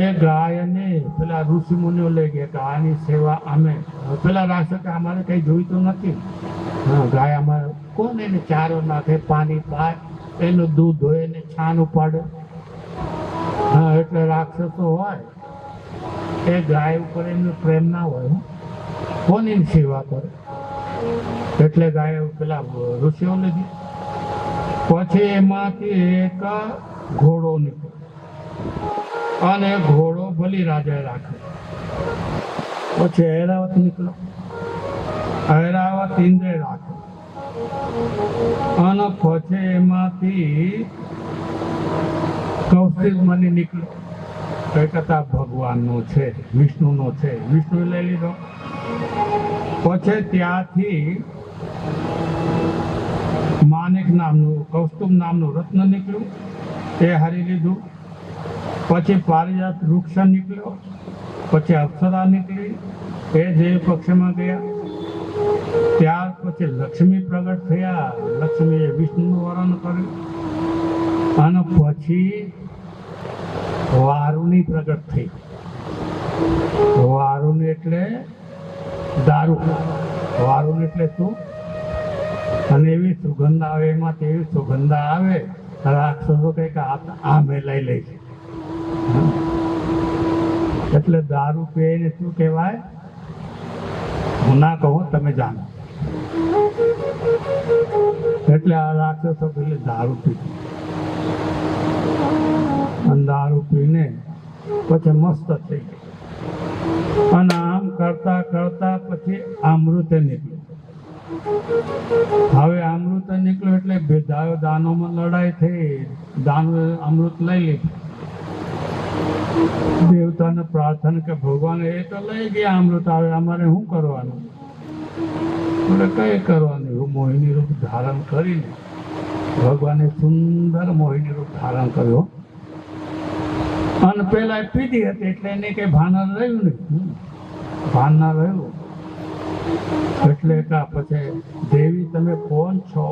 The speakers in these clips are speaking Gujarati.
એ ગાયને પેલા ઋષિ મુનિઓ લઈ ગયા કે આની સેવા અમે, પેલા રાક્ષસ કે અમારે કઈ જોઈતું નથી. હા, ગાય અમારે કોણ એને ચારો નાખે, પાણી પાય, એનું દૂધ હોય, એને છાન ઉપાડે. હા, એટલે રાક્ષસો હોય એ ગાય ઉપર એમનો પ્રેમ ના હોય, કોણ એની સેવા કરે. એટલે ગાય પેલા ઋષિઓ લીધી. પછી એમાંથી એક ઘોડો નીકળ્યો અને ઘોડો બલિ રાજાએ રાખ્યો. પછી ઐરાવત નીકળ્યો, ઐરાવત ઇન્દ્રે રાખ્યો. અને પછી એમાંથી કૌશિક મની નીકળ્યો. કઈ કથા ભગવાનનો છે, વિષ્ણુનો છે, વિષ્ણુ લઈ લીધો. પછી ત્યાંથી માણેક નામનું, કૌસ્તુભ નામનું રત્ન નીકળ્યું, એ હારી લીધું. પછી પારિજાત વૃક્ષ નીકળ્યો. પછી અપ્સરા નીકળી, એ જે પક્ષમાં ગયા. ત્યાર પછી લક્ષ્મી પ્રગટ થયા, લક્ષ્મીએ વિષ્ણુનું વર્ણન કર્યું. અને પછી વારુણી પ્રગટ થઈ. વારુણી એટલે દારૂ, વારુણી એટલે શું? અને એવી સુગંધ આવે, એમાં તેવી સુગંધ આવે, રાક્ષસો કઈક આ મેં લઈ લે છે. એટલે દારૂ પીને શું કહેવાય? હું ના કહું, તમે જાણો. એટલે આ રાક્ષસો પેલે દારૂ પીધું, અને દારૂ પીને પછી મસ્ત થઈ ગઈ. અને આમ કરતા કરતા પછી અમૃતે નીકળ્યું. હવે અમૃત નીકળ્યું એટલે બે દાનોમાં લડાઈ થઈ. દાનવે અમૃત લઈ લીધું. દેવતાને પ્રાર્થના કે ભગવાન એ તો લઈ ગયા અમૃત, આવે અમારે શું કરવાનું? એટલે કઈ કરવાનું? હું મોહિની રૂપ ધારણ કરીને, ભગવાને સુંદર મોહિની રૂપ ધારણ કર્યો. અને પેલા પીધી હતી એટલે એને કઈ ભાન રહ્યું નહીં, ભાન ના રહ્યું. એટલે પછી દેવી તમે કોણ છો?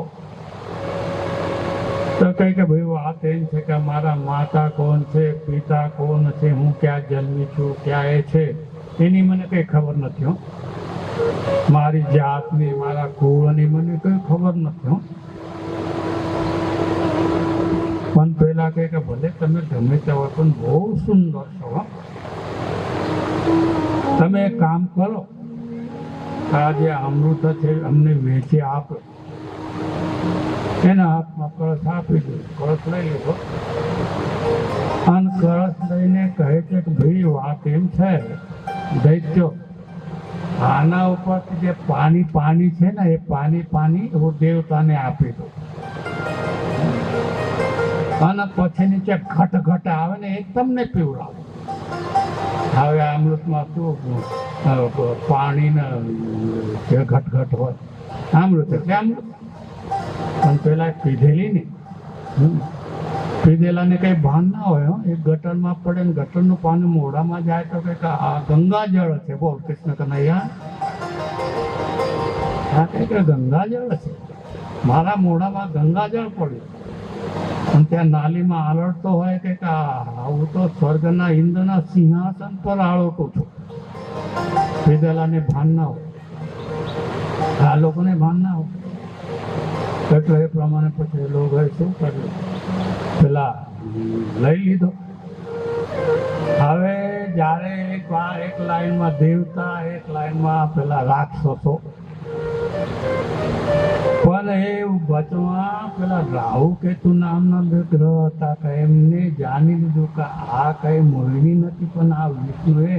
તો કઈ કે ભાઈ વાત એમ છે કે મારા માતા કોણ છે, પિતા કોણ છે, હું ક્યાં જન્મી છું, ક્યાં એ છે, એની મને કઈ ખબર નથી. હો, મારી જાતની, મારા કુળની મને કઈ ખબર નથી. હો, પણ પેલા કહે કે ભલે તમે ગમે તે હોય પણ બહુ સુંદર છો. તમે એક કામ કરો, આ જે અમૃત છે અમને વેચી આપો. એના હાથમાં કળશ આપી દો. કળશ લઈ લીધો અને કળશ લઈને કહે છે કે ભાઈ વાત એમ છે દૈત્યો, આના ઉપરથી જે પાણી છે ને, એ પાણી હું દેવતાને આપી દો. અને પછી નીચે ઘટ આવે ને, એ તમને પીવડાવો. હવે અમૃતમાં શું પાણી જે ઘટ હોય, અમૃત એટલે અમૃત. પણ પેલા પીધેલી ને, પીધેલાને કઈ ભાન ના હોય. એ ગટરમાં પડે ને ગટરનું પાણી મોઢામાં જાય તો કઈક આ ગંગાજળ છે. બોલ કૃષ્ણ કનૈયા, આ કઈક ગંગાજળ છે. મારા મોઢામાં ગંગાજળ પડ્યું અને ત્યાં નાલીમાં આલડતો હોય કે હું તો સ્વર્ગના ઇન્દ્રના સિંહાસન પર આળોટું છું. પીધેલાને ભાન ના હોય, આ લોકોને ભાન ના હોય. એટલે એ પ્રમાણે પછી લોકોએ શું કર્યું, પેલા લઈ લીધો. હવે જ્યારે એક લાઈનમાં દેવતા, એક લાઈનમાં પેલા રાક્ષસો. પણ એ વચમાં પેલા રાહુ કેતુ નામના બે ગ્રહ હતા કે એમને જાણી લીધું કે આ કઈ મોહિની નથી, પણ આ વિષ્ણુએ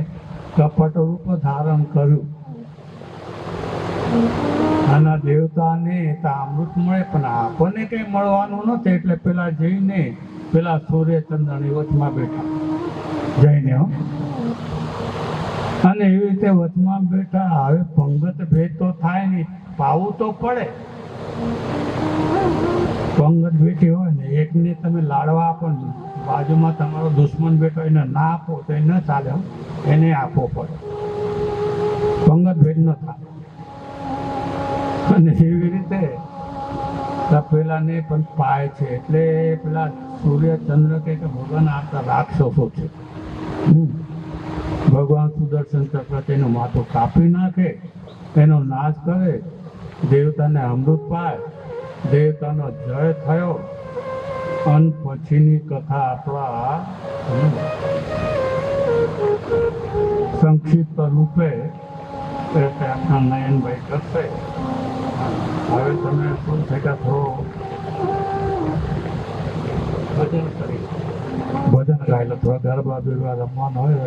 કપટ રૂપ ધારણ કર્યું. આના દેવતાને તો અમૃત મળે પણ આપણને કઈ મળવાનું નથી. એટલે પેલા જઈને પેલા સૂર્યચંદ્રની વચમાં બેઠા જઈને. અને એવી રીતે વચમાં બેઠા. હવે પંગત ભેદ તો થાય નહીં, પાવું તો પડે. પંગત બેઠી હોય ને, એકને તમે લાડવા આપો ને, બાજુમાં તમારો દુશ્મન બેઠો એને ના આપો તો એ ન ચાલે, એને આપવો પડે. પંગત ભેદ ન થાય. અને એવી રીતે પેલાને પણ પાય છે. એટલે પેલા સૂર્યચંદ્ર કે ભગવાન આપતા રાક્ષસો છે. ભગવાન સુદર્શન ચક્ર તેનું માથું કાપી નાખે, એનો નાશ કરે, દેવતાને અમૃત પાય, દેવતાનો જય થયો. અને પછીની કથા આપણા સંક્ષિપ્ત રૂપે આપણા નયનભાઈ કરશે. હવે તમે શું થયા થોડો ભજન કરી, ભજન ગાયેલો થોડા ગરબા બિરબા રમવાનું હોય.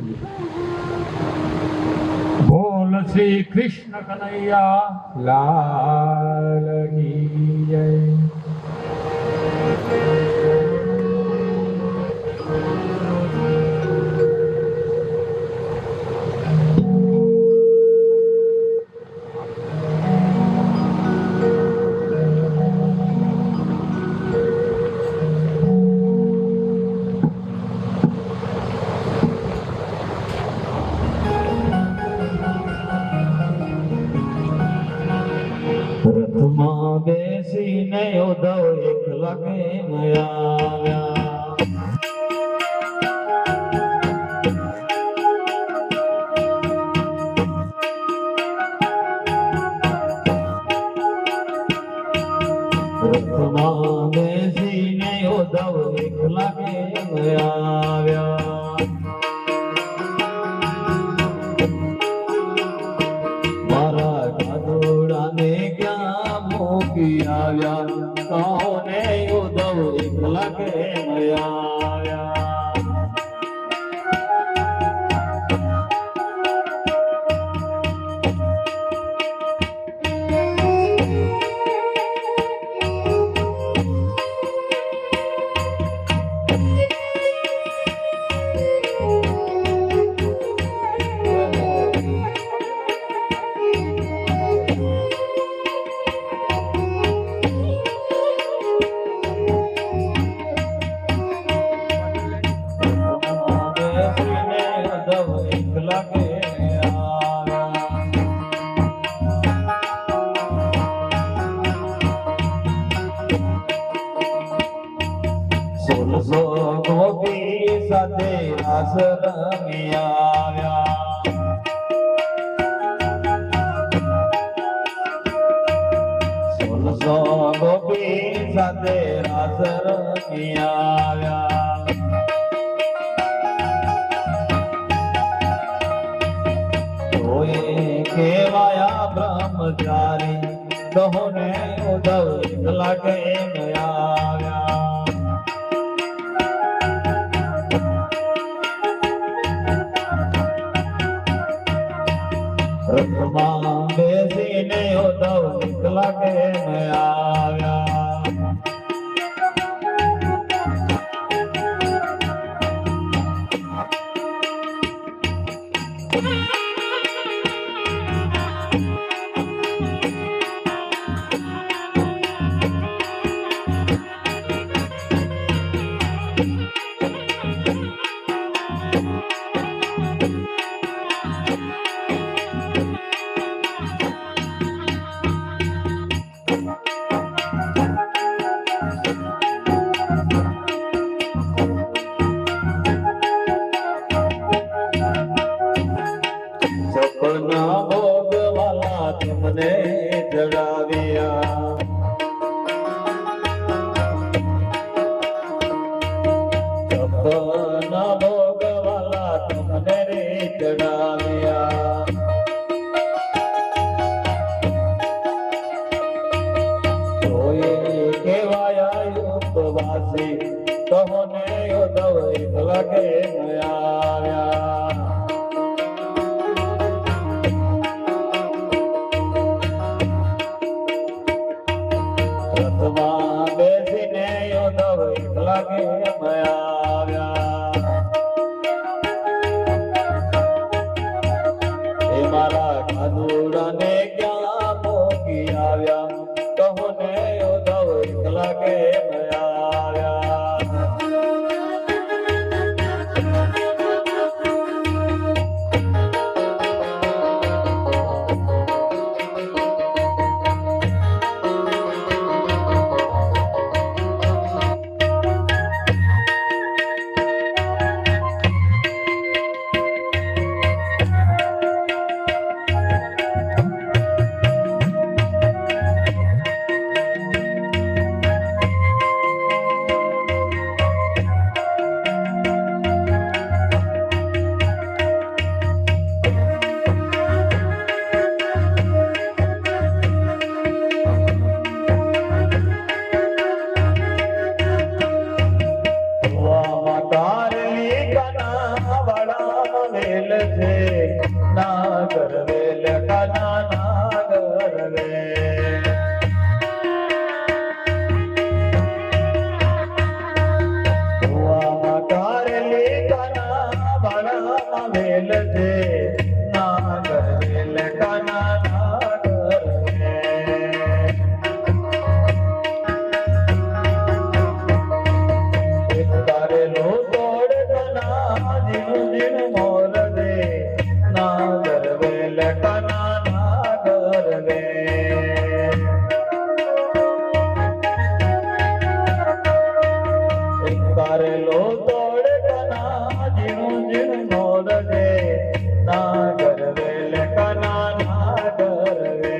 બોલ શ્રી કૃષ્ણ કનૈયા લાલ કી જય. રથમાં બેસીને ઉદ્ધવ એકલા કેમ આવ્યા? રથમાં બેસીને ઉદ્ધવ એકલા કેમ આવ્યા? મારા ગાદોડાને ક્યાં મૂકી આવ્યા? કોને ઉદ્ધવ એકલા કેમ આવ્યા? સોલસો ગોપી સાથે રાસ રમી આવ્યા. સોલસો ગોપી સાથે રાસ રમી આવ્યા. તોય કેવાયા બ્રહ્મચારી, દહોને ઉદ્ધવ એકલા કેમ આવ્યા? રથમાં બેસીને ઉદ્ધવ એકલા કેમ આવ્યા? સપના ભોગવાલા તમને જડાવ્યા. સપના ભોગવાલા તમને રે જડાવ્યા. તોય કેવાયા ઉપવાસી, તમને ઉદ્ધવ એકલા કેમ આવ્યા? રથમાં બેસીને ઉદ્ધવ એકલા કેમ આવ્યા? એ મારા ગાદોડાને ક્યાં મૂકી આવ્યા? કહો ને ઉદ્ધવ એકલા કેમ આવ્યા? કારેલો તોડ કના ઝીણું ઝીણું નોરજે ના ગરવે લે કના ના ગરવે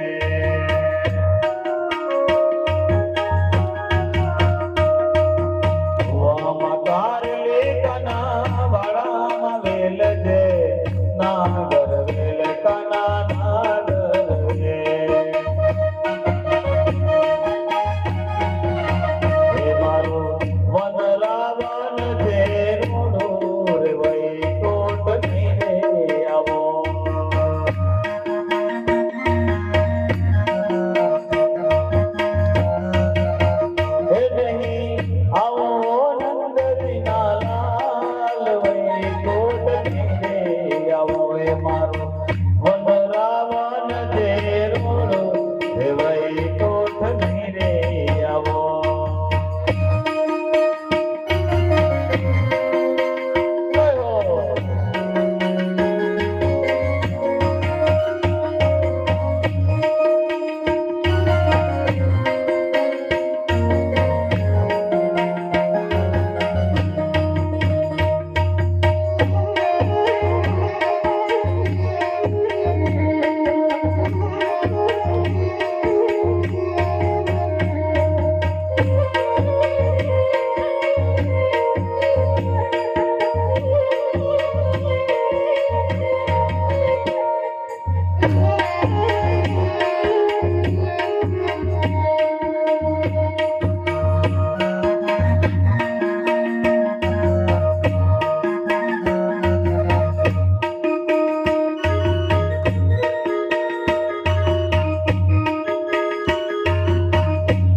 વામાં કારેલી કના વાળામાં વેલજે ના ગરવે લે કના ના ગરવે હે મારું વનરાવન છે રોડું રે વૈકુંઠની રે આવો હે નહીં આવો નંદજીના લાલ વૈકુંઠની રે આવો હે મારું વનરાવન છે રોડું રે વૈકુંઠની રે આવો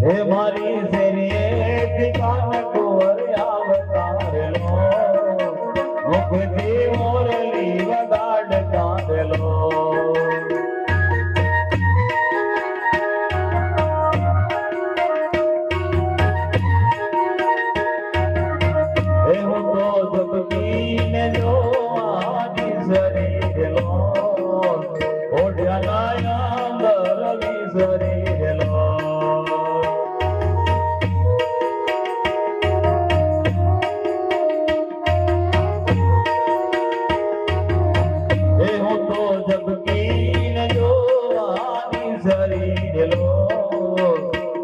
હે મારી શેરીએથી કાન કુંવર આવતારેલો મુખથી મોરલી વગાડ કાઢેલો હે હું તો જગતીને જોવાની શરીરેલો ઓઢ્યાના અંદર વિસરીરેલો જબકીને જોવાની શરીરેલો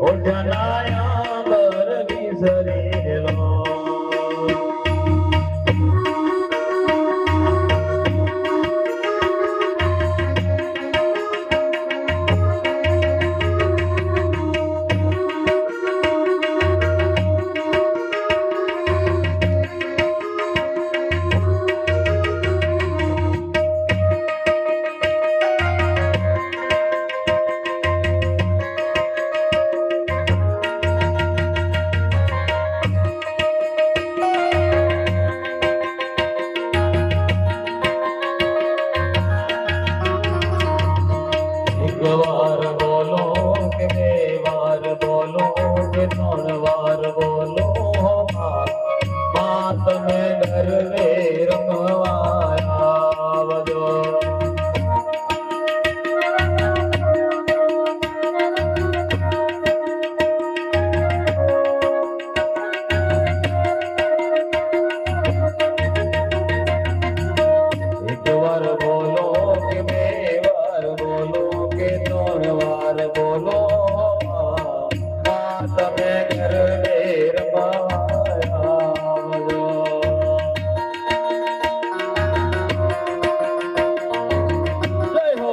ઓઢનાયા ગરવી શરીરેલો એક વાર બોલો કે બે વાર બોલો કે ત્રણ વાર બોલો માં તમે ગરવે રમવા આવજો એક વાર બોલો કે બે વાર બોલો કે ત્રણ વાર બોલો માં તમે ગરવે રમવા આવજો જય હો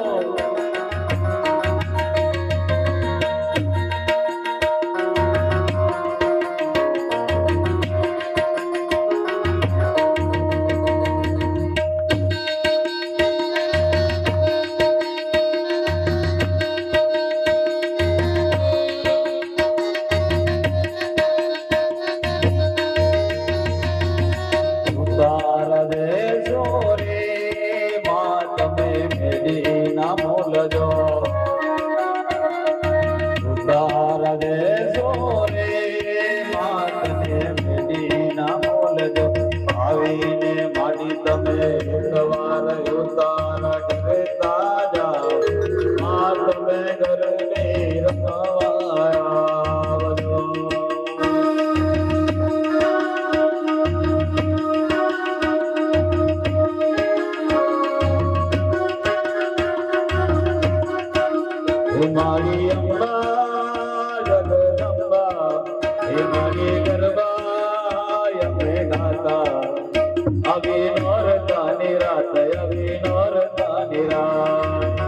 મારી ગરબા અમે ગાતા આવી નોરતાની રાત આવી નોરતાની રાત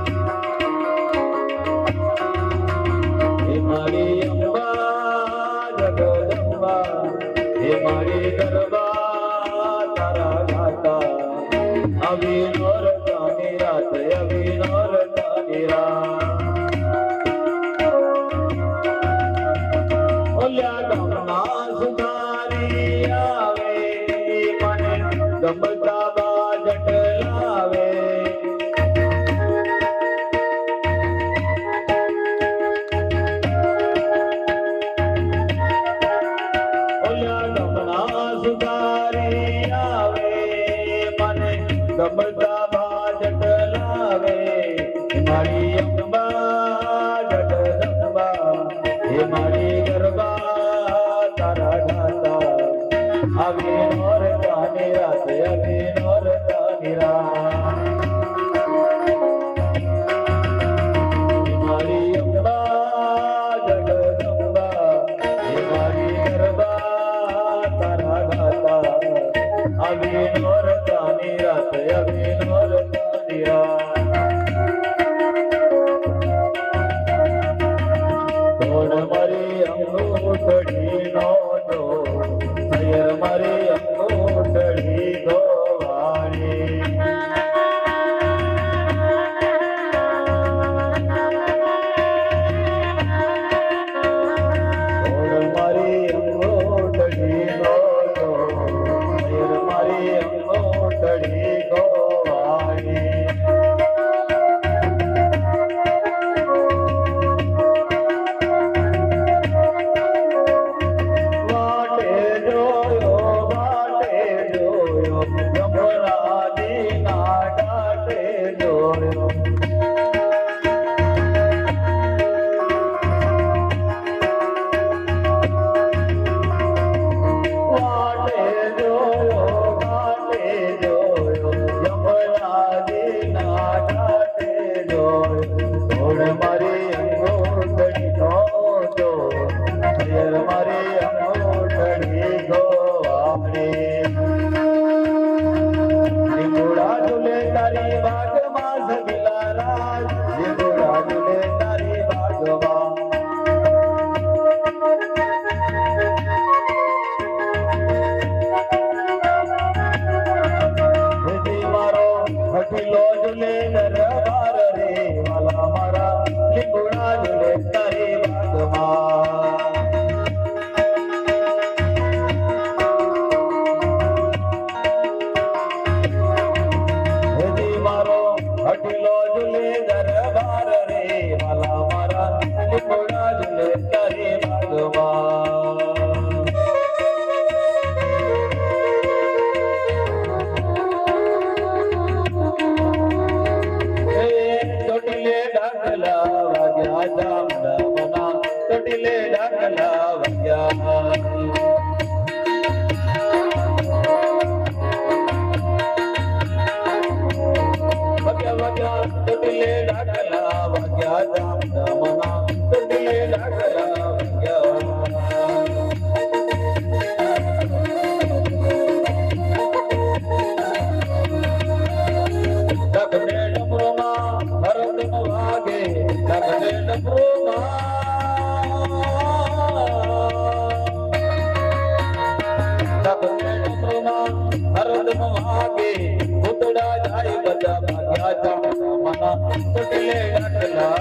હે મારી અંબા જગદંબા હે મારી ગરબા તારા ગાતા આવી નોરતાની રાત આવી નોરતાની રાત ઓલ્યા ગામના સુધારી આવે મને ગમતા બાજટ લાવે ઓલ્યા ગામના સુધારી આવે મને ગમતા બાજટ લાવે મારી અંબા જગદંબા હે મારી ગરબા તારા ગાતા આવી નોરતાની રાત આવી નોરતાની રાત હે મારી અંબા જગદંબા હે મારી ગરબા તારા ગાતા આવી નોરતાની રાત આવી નોરતાની રાત કોણ મારી અંગૂઠડી નો જો સૈયર મારી અંગૂઠડી ગોવાળી કોણ મારી અંગૂઠડી નો જો સૈયર મારી અંગૂઠડી ગોવાળી મારી અંગૂઠડી ગોવાળી લીંબુડા ઝૂલે તારી બાગમાં સગીલા રાજ લીંબુડા ઝૂલે તારી બાગમાં હેજી મારો હઠીલો ઝૂલે દરબાર રે વાલા મારા લીંબુડા ઝૂલે તારી બાગમાં હઠીલો ઝૂલે દરબાર રે વાલા મારા લીંબુડા ઝૂલે તારી બાગમાં ચોટીલે ડાકલા વાગ્યા જામડામના ચોટીલે ડાકલા વાગ્યા ચોટીલે ડાકલા વાગ્યા જામડામના ચોટીલે ડાકલા વાગ્યા ડાકને ડમરોમાં હરદમ વાગે ડાકને ડમરોમાં હરદમ વાગે ભૂતડા જાય બધા ભાગ્યા જામડામના ચોટીલે ડાકલા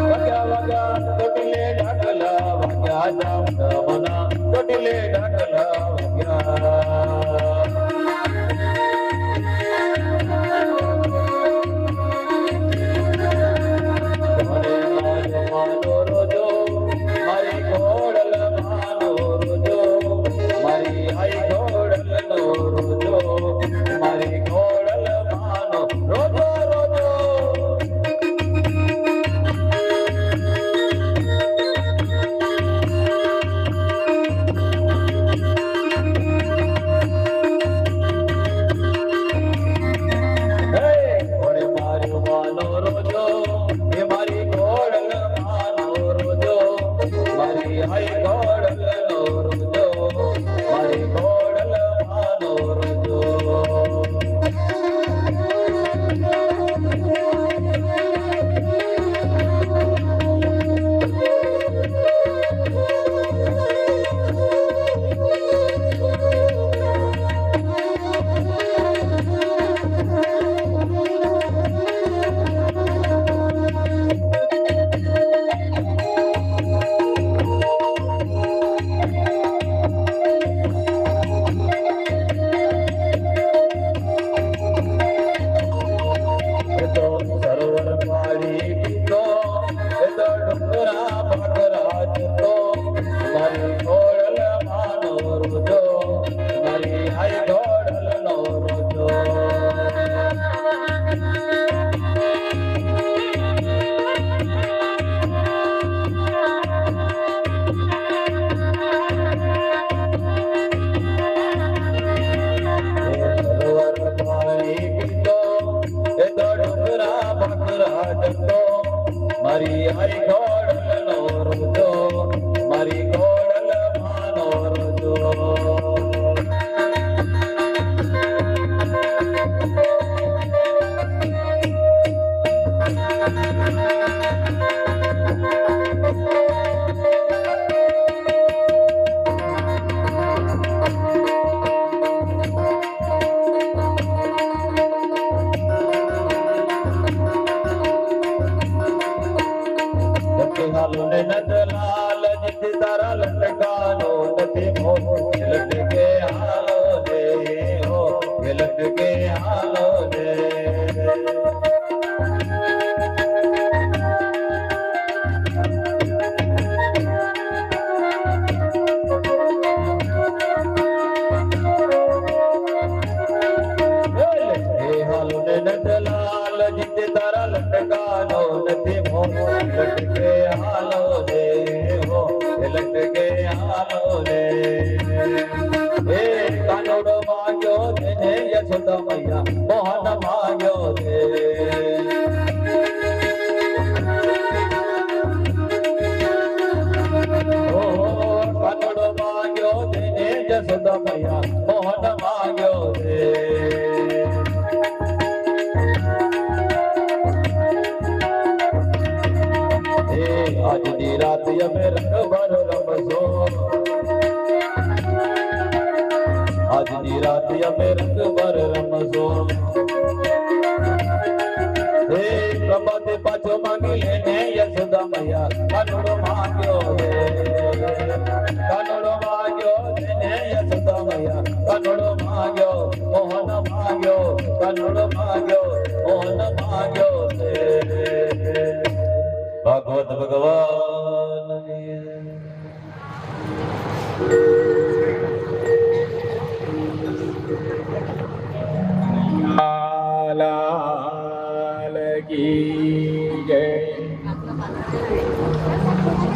વાગ્યા ચોટીલે ડાકલા વાગ્યા જામડામના ચોટીલે ડાકલા વાગ્યા માનો રોજો મારી ઘોડલ માનો રોજો મારી આઈ ઘોડલ નો રોજો માનો રોજો એ મારી ઘોડલ માનો રોજો મારી હાય ઘોડલ નો રોજો મારી ઘોડલ માનો રોજો મારી હાય ઘોડલ નો રોજો મારી ઘોડલ માનો રોજો હાલો ને નંદલાલ જીત તારા લટકાનો નથી મોહ લટકે હાલો રે હો લટકે હાલો રે હાલો ને નંદલાલ જીત તારા લટકાનો નથી મોહ લટકે હાલો રે હો લટકે હાલો રે એ કાનોડો માંગ્યો તેને યશોદા મૈયા મોહન માંગ્યો છે ઓ કાનોડો માંગ્યો તેને યશોદા મૈયા મોહન માંગ્યો છે આજની રાત અમે રંગ ભર રમશો આજની રાત અમે રંગ ભર રમશો હે પ્રભાતે પાછો માંગી લેને યશોદા મૈયા કાનોડો માંગ્યો તેને યશોદા મૈયા કાનોડો માંગ્યો મોહન માંગ્યો કાનોડો માંગ્યો મોહન માંગ્યો ભાગવત ભગવાન લાલ કી જય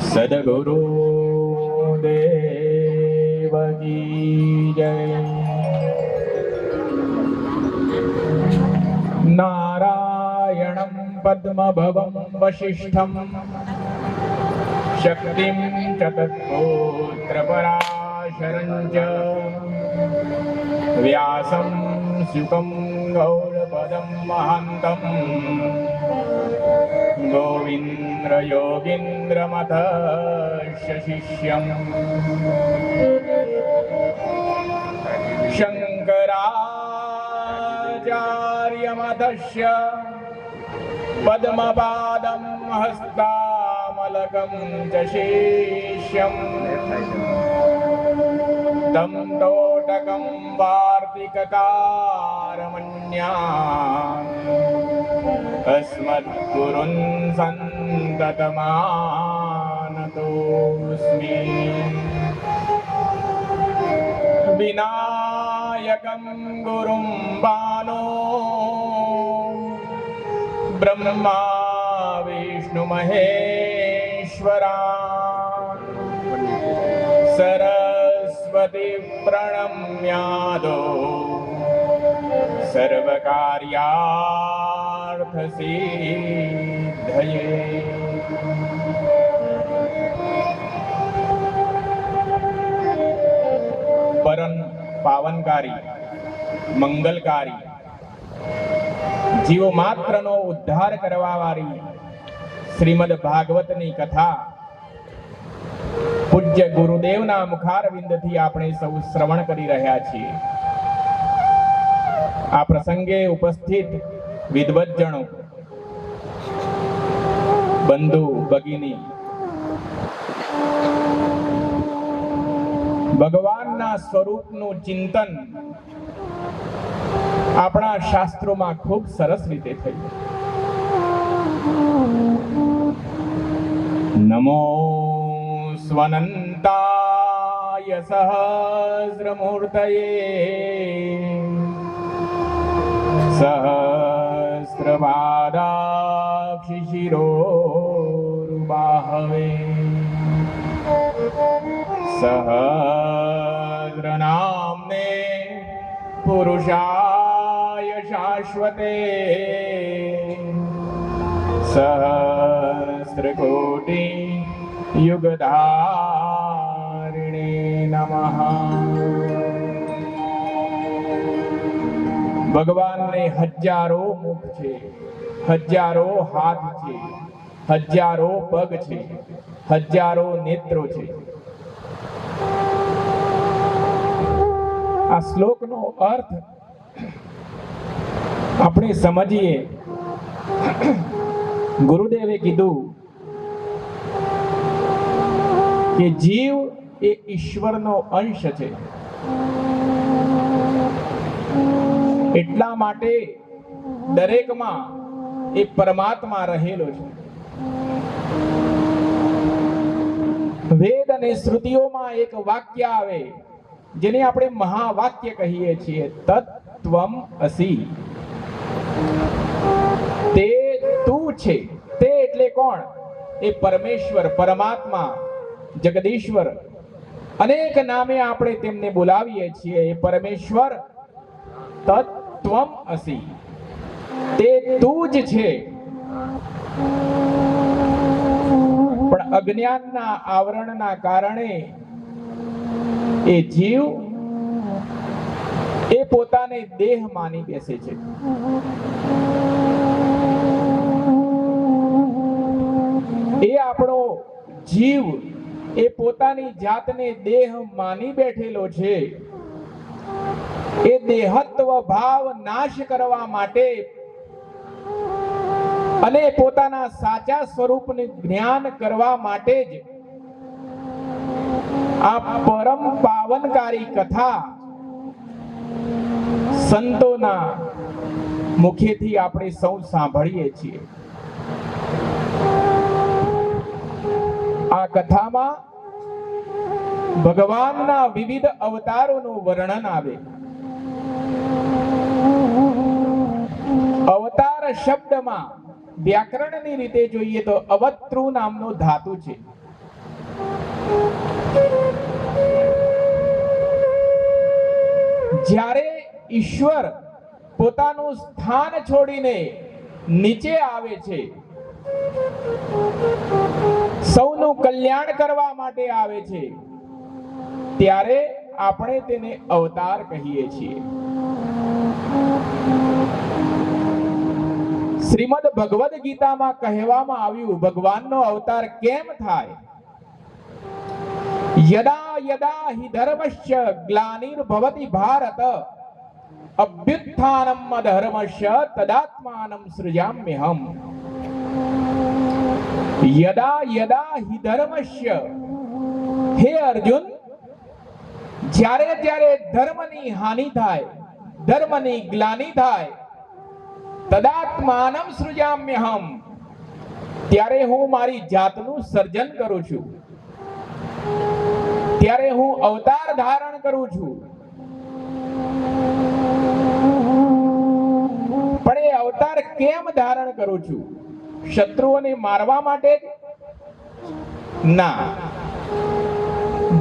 સદગુરુ દેવ કી જય નારાયણં પદ્મભવં વસિષ્ઠં શક્તિં ચ તત્પુત્રપરાશરં ચ વ્યાસં શુકં ગૌડપદં મહાન્तं ગોવિન્દ્રયોગીન્દ્રમથ શિષ્યં શંકરાચાર્યમથસ્ય પદ્મપાદં હસ્તામલકં ચ શિષ્યં तं तोटकं वार्तिककारमण्याम् अस्मद्गुरुन् सन्ततमानतोऽस्मि विनायकं गुरुं बाणो ब्रह्मा विष्णुमहेश्वरा सरस्वती प्रणम्यादो सर्वकार्यार्थसिद्धये પુરુષાર્થ સિદ્ધયે. પરમ પાવનકારી મંગલકારી જીવો માત્રનો ઉદ્ધાર કરવા વાળી શ્રીમદ ભાગવતની કથા પૂજ્ય ગુરુદેવના મુખારવિંદથી આપણે સૌ શ્રવણ કરી રહ્યા છીએ. આ પ્રસંગે ઉપસ્થિત વિદ્વજ્જનો, બંધુ ભગિની, ભગવાનના સ્વરૂપનું ચિંતન આપણા શાસ્ત્રોમાં ખૂબ સરસ રીતે થયું. નમો સ્વનંતાય સહસ્રમૂર્તયે સહસ્રપાદાક્ષિ શિરોરુબાહવે સહસ્રનામ્ને પુરુષાય શાશ્વતે સહસ્રકોટિ યુગધારિણે નમઃ. ભગવાનને હજારો મુખ છે, હજારો હાથ છે, હજારો પગ છે, હજારો નેત્રો છે. આ શ્લોકનો અર્થ આપણે સમજીએ. ગુરુદેવે કીધું કે જીવ એ ઈશ્વરનો અંશ છે. એટલા માટે દરેકમાં એ પરમાત્મા રહેલો છે. વેદ અને શ્રુતિઓમાં એક વાક્ય આવે જેને આપણે મહાવાક્ય કહીએ છીએ, તત્વમ અસી. તે તું છે. તે એટલે કોણ? એ પરમેશ્વર, પરમાત્મા, જગદીશ્વર. અનેક નામે આપણે તેમને બોલાવીએ છીએ. એ પરમેશ્વર તત્વમ અસી, તે તું જ છે. પણ અજ્ઞાનના આવરણના કારણે એ જીવ એ પોતાને દેહ માની બેસે છે. એ આપણો જીવ એ પોતાની જાતને દેહ માની બેઠેલો છે. એ દેહત્વ ભાવ નાશ કરવા માટે અને પોતાના સાચા સ્વરૂપનું જ્ઞાન કરવા માટે જ આ પરમ પાવનકારી કથા સંતોના મુખેથી આપણે સૌ સાંભળીએ છીએ. આ કથામાં ભગવાનના વિવિધ અવતારોનું વર્ણન આવે. અવતાર શબ્દમાં વ્યાકરણની રીતે જોઈએ તો અવતૃ નામનો ધાતુ છે. જ્યારે ઈશ્વર પોતાનું સ્થાન છોડીને નીચે આવે છે, સૌનું કલ્યાણ કરવા માટે આવે છે, ત્યારે આપણે તેને અવતાર કહીએ છીએ. શ્રીમદ ભગવદ ગીતામાં કહેવામાં આવ્યું ભગવાનનો અવતાર કેમ થાય. યદા યદા હિ ધર્મસ્ય ગ્લાનિર્ભવતિ ભારત અભ્યુત્થાનમ અધર્મસ્ય તદાત્માનમ સૃજામ્યહમ. યદા યદા હિ ધર્મસ્ય, હે અર્જુન, જ્યારે જ્યારે ધર્મની હાનિ થાય, ધર્મની ગ્લાનિ થાય, તદાત્માનમ સૃજામ્યહમ, ત્યારે હું મારી જાતનું સર્જન કરું છું, ત્યારે હું અવતાર ધારણ કરું છું. પણ એ અવતાર કેમ ધારણ કરું છું? શત્રુઓને મારવા માટે ના.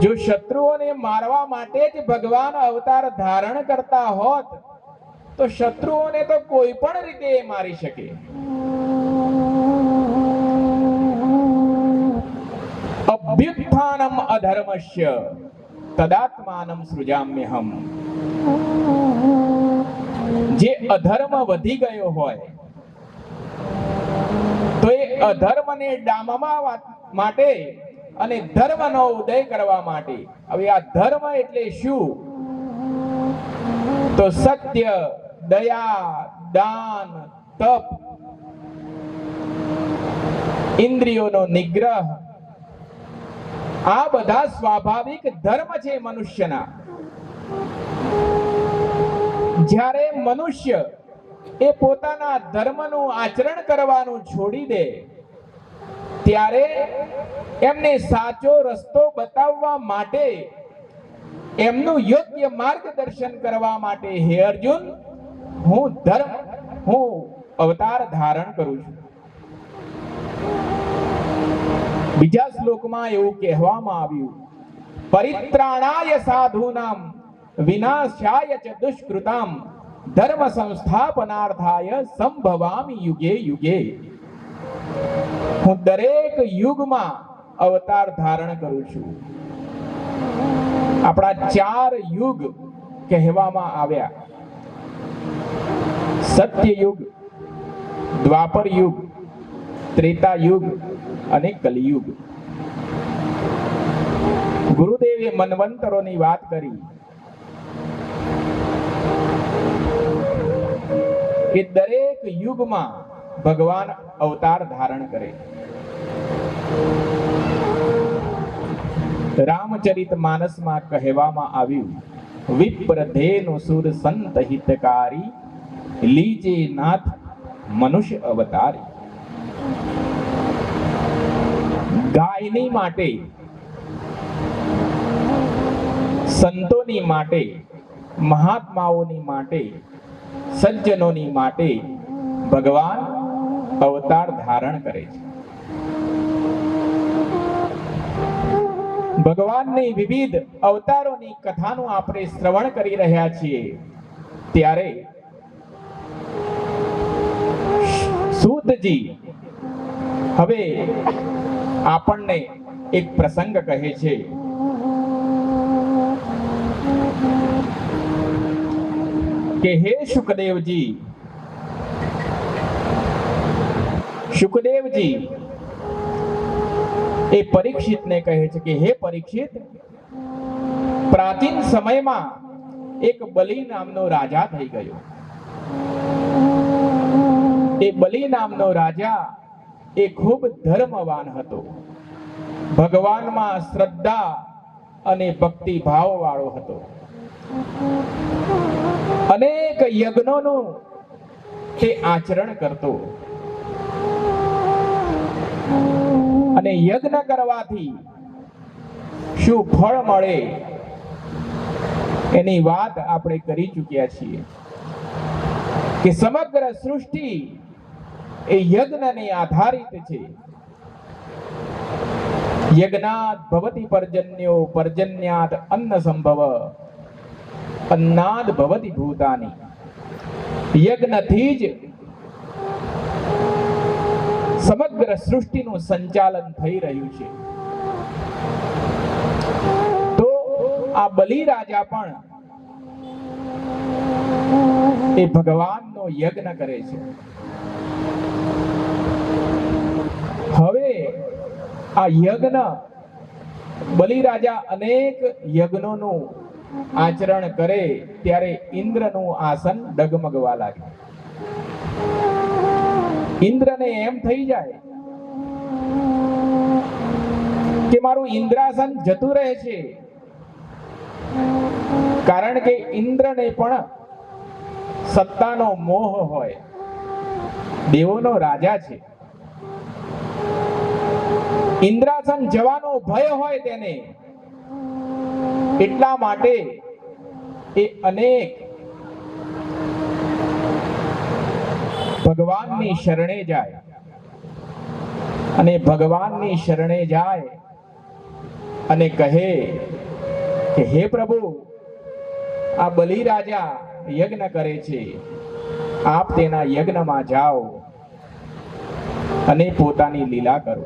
જો શત્રુઓને મારવા માટે જ ભગવાન અવતાર ધારણ કરતા હોત તો શત્રુઓને તો કોઈ પણ રીતે એ મારી શકે. અભ્યુત્થાનમ અધર્મસ્ય તદાત્માનમ સૃજામ્યહમ. જે અધર્મ વધી ગયો હોય તો એ અધર્મને ડામવા માટે અને ધર્મનો ઉદય કરવા માટે. હવે આ ધર્મ એટલે શું? તો સત્ય, દયા, દાન, તપ, ઇન્દ્રિયોનો નિગ્રહ, આ બધા સ્વાભાવિક ધર્મ છે મનુષ્યના. જ્યારે મનુષ્ય એ પોતાના ધર્મનું આચરણ કરવાનું છોડી દે ત્યારે એમને સાચો રસ્તો બતાવવા માટે, એમનું યોગ્ય માર્ગદર્શન કરવા માટે, હે અર્જુન, હું અવતાર ધારણ કરું છું. બીજા શ્લોકમાં એવું કહેવામાં આવ્યું, પરિત્રાણાય સાધૂનામ વિનાશાય ચ દુષ્કૃતામ ધર્મ સંસ્થાપનાર્થાય સંભવામિ યુગે યુગે. હું દરેક યુગમાં અવતાર ધારણ કરું છું. આપણા 4 યુગ કહેવામાં આવ્યા: સત્યયુગ, દ્વાપર યુગ, ત્રેતા યુગ અને કલિયુગ. ગુરુદેવે મન્વંતરોની વાત કરી કે દરેક યુગમાં ભગવાન અવતાર ધારણ કરે. રામચરિત માનસમાં કહેવામાં આવ્યું, વિપ્રધેનુ સુર સંત હિતકારી લીજે નાથ મનુષ્ય અવતારી. ગાયની માટે, સંતોની માટે, મહાત્માઓની માટે, સજ્જનોની માટે ભગવાન અવતાર ધારણ કરે છે. ભગવાનની વિવિધ અવતારોની કથાનું આપણે શ્રવણ કરી રહ્યા છીએ ત્યારે સૂતજી હવે આપણને એક પ્રસંગ કહે છે કે હે શુકદેવજી, શુકદેવજી એ પરીક્ષિતને કહે છે કે હે પરીક્ષિત, પ્રાચીન સમયમાં એક બલિ નામનો રાજા થઈ ગયો. એ બલિ નામનો રાજા એ ખૂબ ધર્મવાન હતો. ભગવાનમાં શ્રદ્ધા અને ભક્તિ ભાવ વાળો હતો. અનેક યજ્ઞોનું તે આચરણ કરતો અને યજ્ઞ કરવાથી શું ફળ મળે એની વાત આપણે કરી ચૂક્યા છીએ કે સમગ્ર સૃષ્ટિ એ યજ્ઞને આધારિત છે. યજ્ઞાત ભવતિ પર્જન્યો, પર્જન્યાત અન્ન સંભવ, અન્નાદ ભવતિ ભૂતાની. યજ્ઞથી જ સમગ્ર સૃષ્ટિનું સંચાલન થઈ રહ્યું છે. તો આ બલિ રાજા પણ એ ભગવાનનો યજ્ઞ કરે છે. હવે આ યજ્ઞ, બલિ રાજા અનેક યજ્ઞોનું આચરણ કરે ત્યારે ઇન્દ્રનું આસન ડગમગવા લાગે. ઇન્દ્રને એમ થઈ જાય કે મારું ઇન્દ્રાસન જતું રહે છે, કારણ કે ઇન્દ્રને પણ સત્તાનો મોહ હોય. દેવોનો રાજા છે, ઇન્દ્રાસન જવાનો ભય હોય તેને. એટલા માટે એ અનેક ભગવાનની શરણે જાય અને ભગવાનની શરણે જાય અને કહે કે હે પ્રભુ, આ બલિ રાજા યજ્ઞ કરે છે, આપ તેના યજ્ઞમાં જાઓ અને પોતાની લીલા કરો.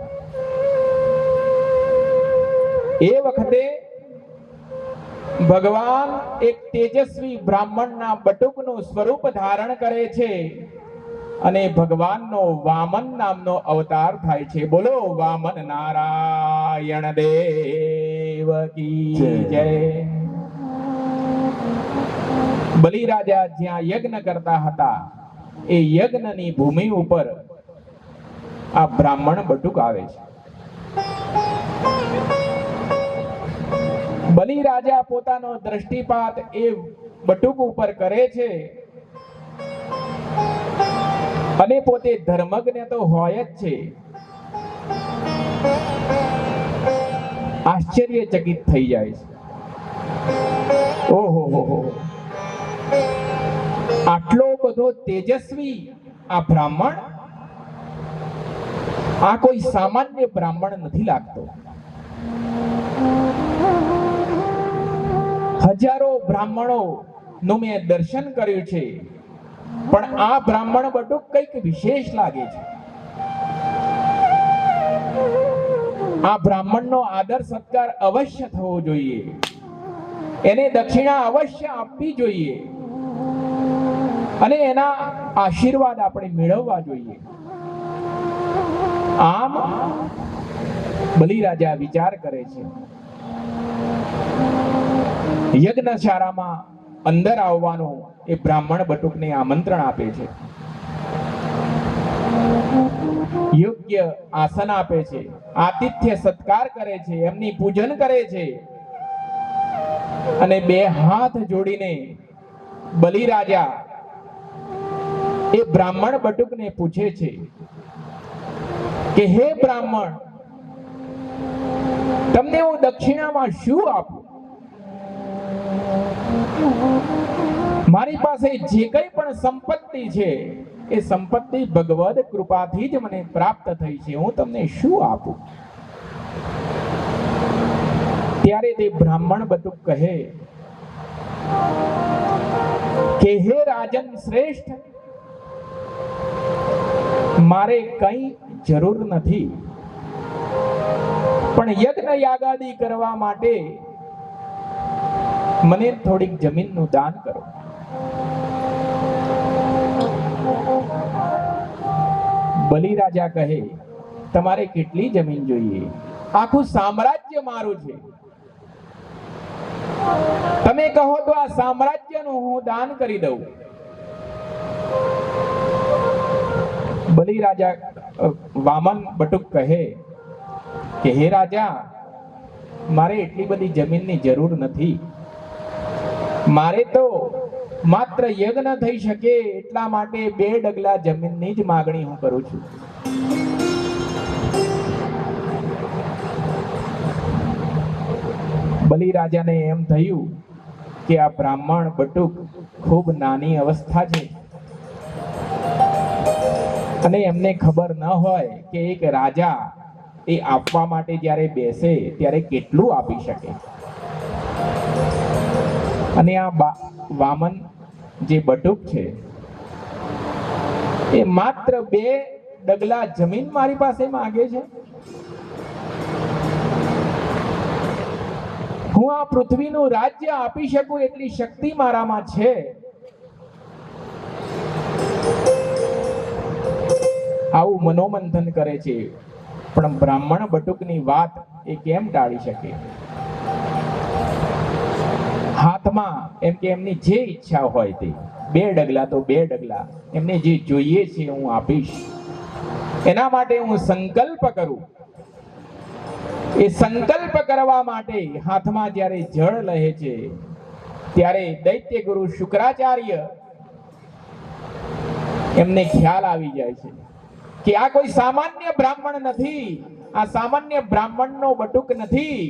એ વખતે ભગવાન એક તેજસ્વી બ્રાહ્મણના બટુકનું સ્વરૂપ ધારણ કરે છે અને ભગવાનનો વામન નામનો અવતાર થાય છે. બોલો વામન નારાયણ દેવ કી જય. બલિરાજા જ્યાં યજ્ઞ કરતા હતા એ યજ્ઞની ભૂમિ ઉપર આ બ્રાહ્મણ બટુક આવે છે. બલિરાજા પોતાનો દ્રષ્ટિપાત એ બટુક ઉપર કરે છે અને પોતે ધર્મજ્ઞ તો હોય જ છે. આશ્ચર્યચકિત થઈ જાય છે. ઓહો હો હો, આટલો બધો તેજસ્વી આ બ્રાહ્મણ, આ કોઈ સામાન્ય બ્રાહ્મણ નથી લાગતો. હજારો બ્રાહ્મણો નું મેં દર્શન કર્યું છે, પણ આ બ્રાહ્મણ બટુક કંઈક વિશેષ લાગે છે. આ બ્રાહ્મણનો આદર સત્કાર અવશ્ય થવો જોઈએ, એને દક્ષિણા અવશ્ય આપવી જોઈએ અને એના આશીર્વાદ આપણે મેળવવા જોઈએ. આમ બલિરાજા વિચાર કરે છે. યજ્ઞશાળામાં અંદર આવવાનું એ બ્રાહ્મણ બટુકને આમંત્રણ આપે છે. યોગ્ય આસન આપે છે, આતિથ્ય સત્કાર કરે છે, એમની પૂજન કરે છે અને બે હાથ જોડીને બલિરાજા એ બ્રાહ્મણ બટુકને પૂછે છે કે હે બ્રાહ્મણ, તમને હું દક્ષિણામાં શું આપું? મારી પાસે જે કંઈ પણ સંપત્તિ છે એ સંપત્તિ ભગવદ કૃપાથી જ મને પ્રાપ્ત થઈ છે, હું તમને શું આપું? ત્યારે તે બ્રાહ્મણ બટુક કહે કે હે રાજન શ્રેષ્ઠ, મારે કંઈ જરૂર નથી, પણ યજ્ઞ યાગાદી કરવા માટે મને થોડીક જમીનનું દાન કરો. બલિરાજા કહે તમારે કેટલી જમીન જોઈએ? આખું સામ્રાજ્ય મારું છે, તમે કહો તો આ સામ્રાજ્યનું હું દાન કરી દઉં. બલિરાજા વામન બટુક કહે કે હે રાજા, મારે એટલી બધી જમીનની જરૂર નથી, મારે તો માત્ર યજ્ઞ થઈ શકે એટલા માટે 2 ડગલા જમીનની જ માગણી હું કરું છું. બલિરાજાને એમ થયું કે આ બ્રાહ્મણ બટુક ખૂબ નાની અવસ્થા છે અને એમને ખબર ન હોય કે એક રાજા એ આપવા માટે જ્યારે બેસે ત્યારે કેટલું આપી શકે. અને આ વામન જે બટુક છે એ માત્ર 2 ડગલા જમીન મારી પાસે માંગે છે. હું આ પૃથ્વીનું રાજ્ય આપી શકું એટલી શક્તિ મારામાં છે. આવું મનોમંથન કરે છે, પણ બ્રાહ્મણ બટુકની વાત એ કેમ ટાળી શકે? હાથમાં એમ કે એમની જે ઈચ્છા હોય તે 2 ડગલા તો 2 ડગલા, એમને જે જોઈએ છે હું આપીશ. એના માટે હું સંકલ્પ કરું. એ સંકલ્પ કરવા માટે હાથમાં જ્યારે જળ લહે છે ત્યારે દૈત્ય ગુરુ શુક્રાચાર્ય એમને ખ્યાલ આવી જાય છે કે આ કોઈ સામાન્ય બ્રાહ્મણ નથી, આ સામાન્ય બ્રાહ્મણનો બટુક નથી,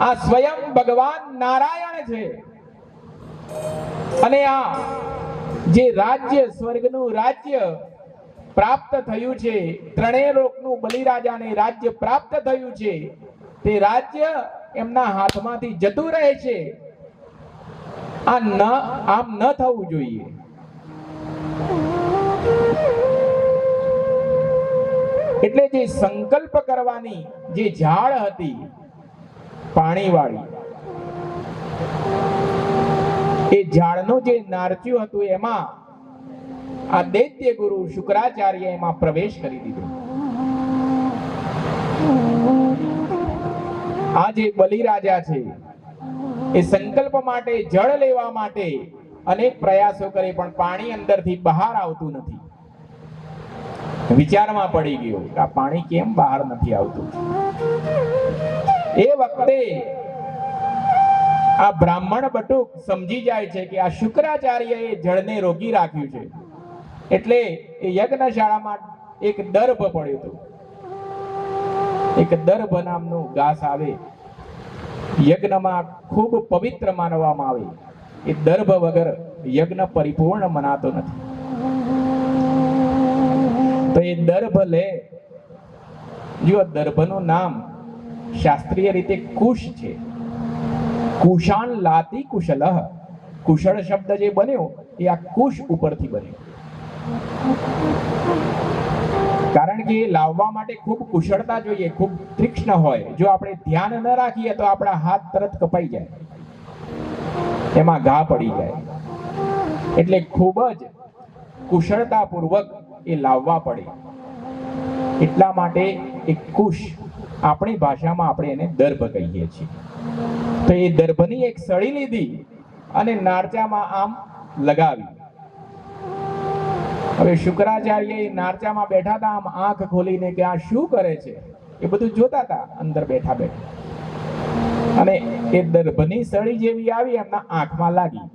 આ સ્વયં ભગવાન નારાયણ છે. અને આ જે રાજ્ય, સ્વર્ગનું રાજ્ય પ્રાપ્ત થયું છે, 3 લોકનું બલિરાજાને રાજ્ય પ્રાપ્ત થયું છે, તે રાજ્ય એમના હાથમાંથી જતું રહે છે. આમ ન થવું જોઈએ. એટલે જે સંકલ્પ કરવાની જે ઝાડ હતી પાણીવાળી, એ ઝાડનું જે નારચ્યું હતું એમાં આ દૈત્ય ગુરુ શુક્રાચાર્ય એમાં પ્રવેશ કરી દીધો. આ જે બલિરાજા છે એ સંકલ્પ માટે જળ લેવા માટે અનેક પ્રયાસો કરે પણ પાણી અંદરથી બહાર આવતું નથી. વિચારમાં પડી ગયો કે આ પાણી કેમ બહાર નથી આવતું. એ વખતે આ બ્રાહ્મણ બટુક સમજી જાય છે કે આ શુક્રાચાર્યએ જળને રોકી રાખ્યું છે. એટલે એ યજ્ઞશાળામાં એક દર્ભ પડ્યો હતો. એક દર્ભ નામનું ઘાસ આવે, યજ્ઞમાં ખૂબ પવિત્ર માનવામાં આવે. એ દર્ભ વગર યજ્ઞ પરિપૂર્ણ મનાતો નથી. તો એ દર્ભ લે. જો દર્ભનું નામ શાસ્ત્રીય રીતે કુશ છે. કુશાન લાતી કુશલઃ. કુશળ શબ્દ જે બન્યો એ આ કુશ ઉપરથી બન્યો. કારણ કે એ લાવવા માટે ખૂબ કુશળતા જોઈએ, ખૂબ તીક્ષ્ણ હોય. જો આપણે ધ્યાન ન રાખીએ તો આપણા હાથ તરત કપાઈ જાય, એમાં ઘા પડી જાય. એટલે ખૂબ જ કુશળતાપૂર્વક એ લાવવા પડે. એટલા માટે એક કુશ, આપણી ભાષામાં આપણે એને દર્ભ કહીએ છીએ. તો એ દર્ભની એક સળી લીધી અને નારચામાં આમ લગાવી. હવે શુક્રાચાર્ય એ નારચામાં બેઠા હતા, આમ આંખ ખોલીને કે આ શું કરે છે એ બધું જોતા હતા અંદર બેઠા બેઠા. અને એ દર્ભની સળી જેવી આવી એમના આંખમાં લાગી.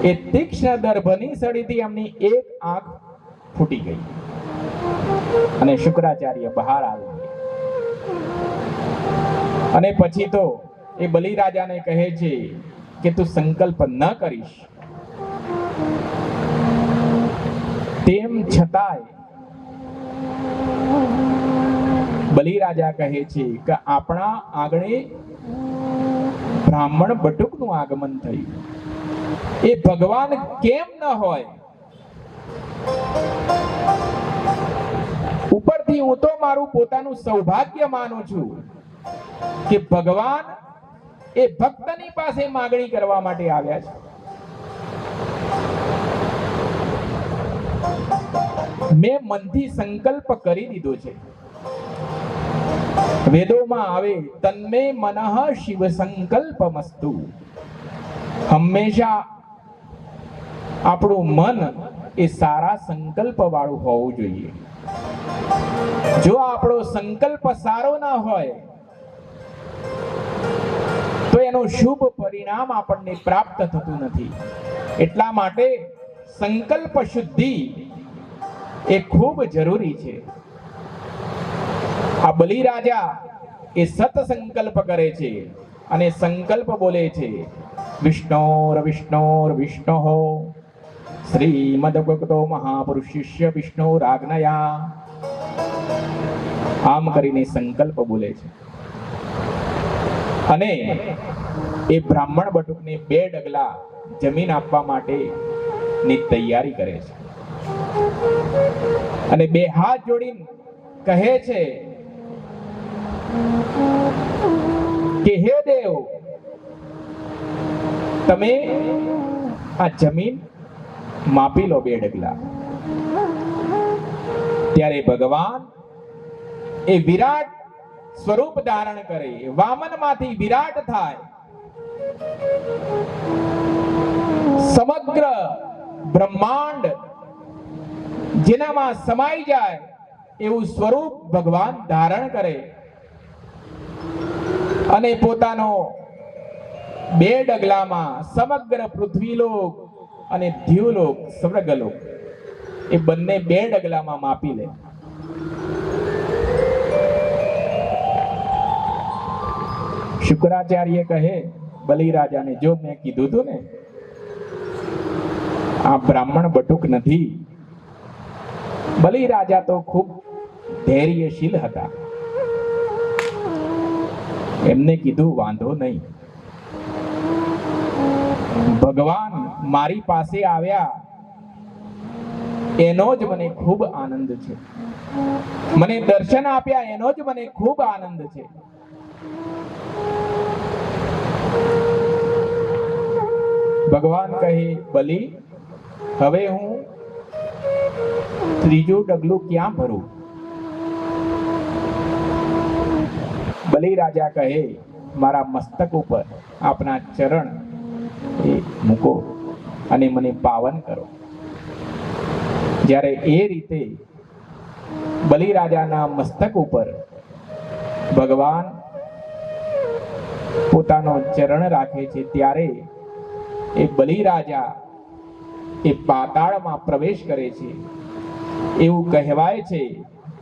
એ તીક્ષ્ણ દર્ભની સળીથી એમની એક આંખ ફૂટી ગઈ અને શુક્રાચાર્ય બહાર આવી. અને પછી તો એ બલિરાજાને કહે છે કે તું સંકલ્પ ન કરીશ. તેમ છતાંય બલિરાજા કહે છે કે આપણા આંગણે બ્રાહ્મણ બટુકનું આગમન થયું. એ ભગવાન કેમ ન હોય? ઉપરથી હું તો મારું પોતાનું સૌભાગ્ય માનું છું કે ભગવાન એ ભક્તની પાસે માંગણી કરવા માટે આવ્યા છે. મેં મનથી સંકલ્પ કરી દીધો છે. વેદોમાં આવે તન્મે મનઃ શિવ સંકલ્પમસ્તુ. હંમેશા આપણું મન એ સારા સંકલ્પ વાળું હોવું જોઈએ. જો આપણો સંકલ્પ સારો ના હોય તો એનું શુભ પરિણામ આપણને પ્રાપ્ત થતું નથી. એટલા માટે સંકલ્પ શુદ્ધિ એ ખૂબ જરૂરી છે. આ બલિરાજા એ સત સંકલ્પ કરે છે અને સંકલ્પ બોલે છે વિષ્ણોર વિષ્ણોર વિષ્ણો શ્રીમદ ભગવતો મહાપુરુષિષ્ય વિષ્ણોરાજ્ઞયા. આમ કરીને સંકલ્પ બોલે છે. અને એ બ્રાહ્મણ બટુકને 2 ડગલા જમીન આપવા માટે ની તૈયારી કરે છે. અને 2 હાથ જોડીને કહે છે કે હે દેવ, તમે આ જમીન માપી લો 2 ડગલા. ત્યારે ભગવાન એ વિરાટ સ્વરૂપ ધારણ કરે, વામનમાંથી વિરાટ થાય, સમગ્ર બ્રહ્માંડ જેનામાં સમાઈ જાય એવું સ્વરૂપ ભગવાન ધારણ કરે અને પોતાનો 2 ડગલામાં સમગ્ર પૃથ્વીલોક અને દ્યુલોક સ્વર્ગલોક એ બંને 2 ડગલામાં માપી લે. શુક્રાચાર્ય કહે બલિરાજાને, જો મેં કીધું તું ને આ બ્રાહ્મણ બટુક નથી. બલિરાજા તો ખૂબ ધૈર્યશીલ હતા. એમને કીધું વાંધો નહીં, ભગવાન મારી પાસે આવ્યા એનો જ મને ખૂબ આનંદ છે, મને દર્શન આપ્યા એનો જ મને ખૂબ આનંદ છે. ભગવાન કહે, બલી, હવે હું ત્રીજું ડગલું ક્યાં ભરું? બલી રાજા કહે, મારા મસ્તક ઉપર આપના ચરણ એ મૂકો અને મને પાવન કરો. જ્યારે એ રીતે બલિ રાજાના મસ્તક ઉપર ભગવાન પોતાનો ચરણ રાખે છે, ત્યારે એ બલિ રાજા એ પાતાળમાં પ્રવેશ કરે છે. એવું કહેવાય છે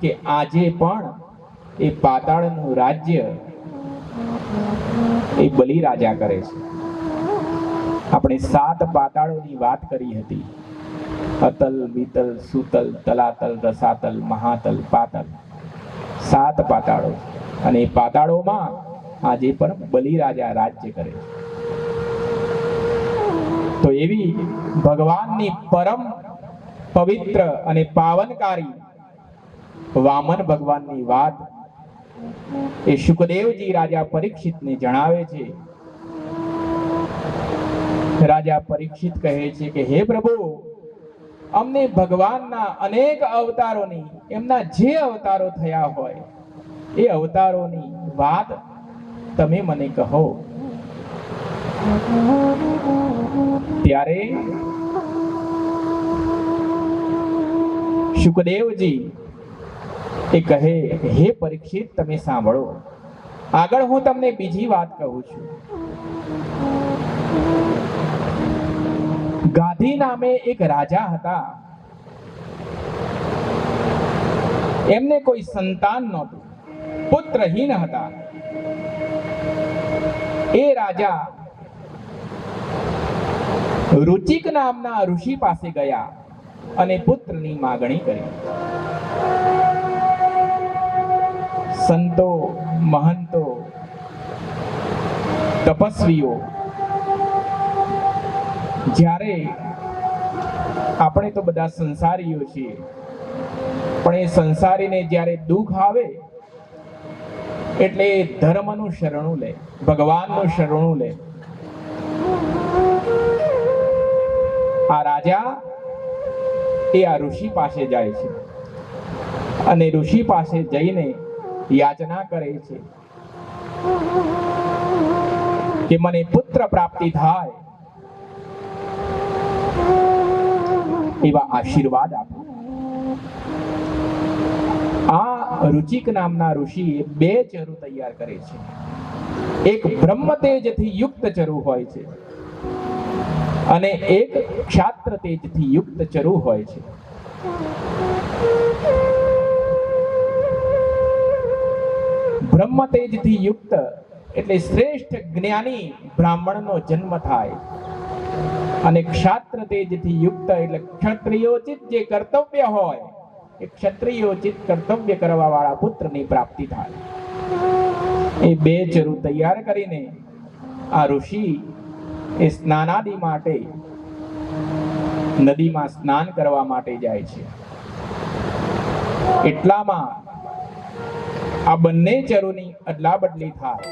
કે આજે પણ એ પાતાળનું રાજ્ય એ બલિ રાજા કરે છે. આપણે 7 પાતાળોની વાત કરી હતી. અતલ, વિતલ, સુતલ, તલાતલ, રસાતલ, મહાતલ, પાતલ. 7 પાતાળો. અને એ પાતાળોમાં આજે પણ બલિ રાજા રાજ્ય કરે છે. તો એવી ભગવાનની પરમ પવિત્ર અને પાવનકારી વામન ભગવાનની વાત એ શુકદેવજી રાજા પરીક્ષિતને જણાવે છે. રાજા પરીક્ષિત કહે છે કે હે પ્રભુ, અમને ભગવાનના અનેક અવતારોની, એમના જે અવતારો થયા હોય એ અવતારોની વાત તમે મને કહો. ત્યારે શુકદેવજી એ કહે, હે પરીક્ષિત, તમે સાંભળો, આગળ હું તમને બીજી વાત કહું છું. ગાધી નામે એક રાજા હતા. એમને કોઈ સંતાન નહોતું, પુત્રહીન હતા. એ રાજા રુચિક નામના ઋષિ પાસે ગયા અને પુત્રની માગણી કરી. સંતો, મહંતો, તપસ્વીઓ, જ્યારે આપણે તો બધા સંસારીઓ છીએ, પણ એ સંસારીને જ્યારે દુઃખ આવે એટલે ધર્મનું શરણું લે, ભગવાનનું શરણું લે. આ રાજા એ આ ઋષિ પાસે જાય છે અને ઋષિ પાસે જઈને યાચના કરે છે કે મને પુત્ર પ્રાપ્તિ થાય એવા આશીર્વાદ આપો. આ રુચિક નામના ઋષિએ 2 ચરુ તૈયાર કરે છે. એક બ્રહ્મ તેજથી યુક્ત ચરુ હોય છે અને એક ક્ષાત્ર તેજથી યુક્ત ચરુ હોય છે. બ્રહ્મ તેજથી યુક્ત એટલે શ્રેષ્ઠ જ્ઞાની બ્રાહ્મણનો જન્મ થાય અને ક્ષાત્ર તેજથી યુક્ત એટલે ક્ષત્રિયોચિત જે કર્તવ્ય હોય એ ક્ષત્રિયોચિત કર્તવ્ય કરવા વાળા પુત્રની પ્રાપ્તિ થાય. એ 2 ચરુ તૈયાર કરીને આ ઋષિ એ સ્નાનાદિ માટે નદીમાં સ્નાન કરવા માટે જાય છે. એટલામાં આ બંને ચરુની અદલા બદલી થાય